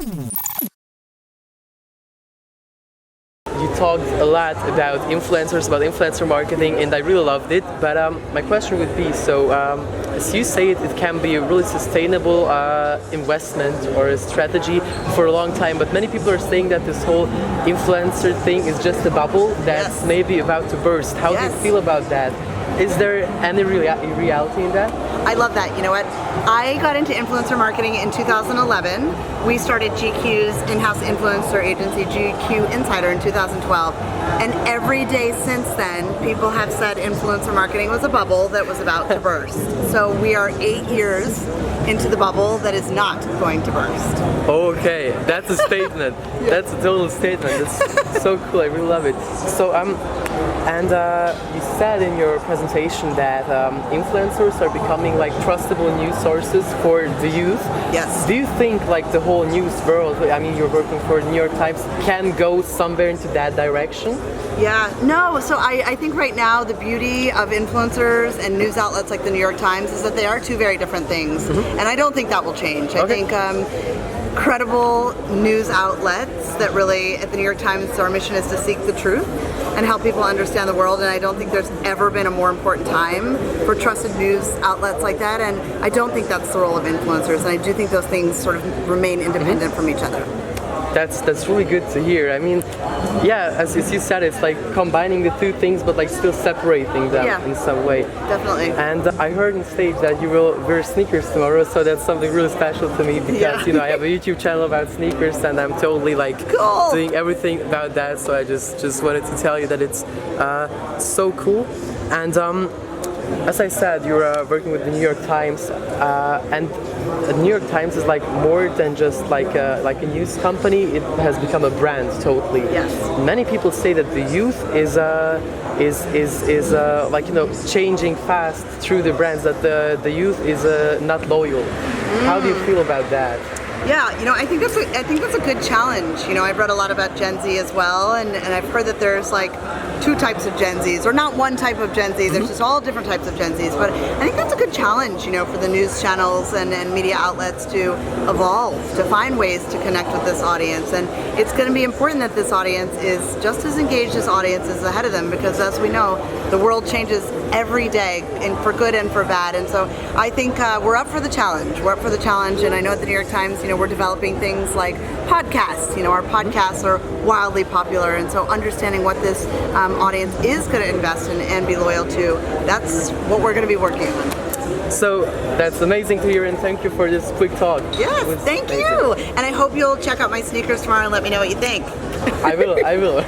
You talked a lot about influencers, about influencer marketing, and I really loved it. But my question would be, so as you say it can be a really sustainable investment or a strategy for a long time, but many people are saying that this whole influencer thing is just a bubble that's maybe about to burst. How do you feel about that? Is there any reality in that? I love that. You know what? I got into influencer marketing in 2011. We started GQ's in-house influencer agency, GQ Insider, in 2012. And every day since then, people have said influencer marketing was a bubble that was about to burst. So we are 8 years into the bubble that is not going to burst. Okay, that's a statement. That's a total statement. It's so cool. I really love it. So and you said in your presentation that influencers are becoming like trustable news sources for the youth. Yes. Do you think like the whole news world, I mean you're working for the New York Times, can go somewhere into that direction? Yeah, no, so I think right now the beauty of influencers and news outlets like the New York Times is that they are two very different things. And I don't think that will change. I think credible news outlets that really, at the New York Times, our mission is to seek the truth and help people understand the world, and I don't think there's ever been a more important time for trusted news outlets like that, and I don't think that's the role of influencers, and I do think those things sort of remain independent from each other. That's really good to hear. I mean, yeah, as you said, it's like combining the two things, but like still separating them in some way. Definitely. And I heard on stage that you will wear sneakers tomorrow, so that's something really special to me because you know I have a YouTube channel about sneakers, and I'm totally like doing everything about that. So I just wanted to tell you that it's so cool. And as I said, you're working with the New York Times, and the New York Times is like more than just like a news company. It has become a brand totally. Yes. Many people say that the youth is like changing fast through the brands. That the youth is not loyal. How do you feel about that? Yeah, I think that's a good challenge. I've read a lot about Gen Z as well, and I've heard that there's like two types of Gen Zs, or not one type of Gen Z. There's just all different types of Gen Zs. But I think that's a good challenge, for the news channels and media outlets to evolve, to find ways to connect with this audience. And it's going to be important that this audience is just as engaged as audiences ahead of them, because as we know, the world changes every day, and for good and for bad. And so I think we're up for the challenge. We're up for the challenge, and I know at the New York Times, we're developing things like podcasts. Our podcasts are wildly popular, and so understanding what this audience is going to invest in and be loyal to, that's what we're going to be working on. So that's amazing to hear, and thank you for this quick talk. Yes, thank you. And I hope you'll check out my sneakers tomorrow and let me know what you think. I will.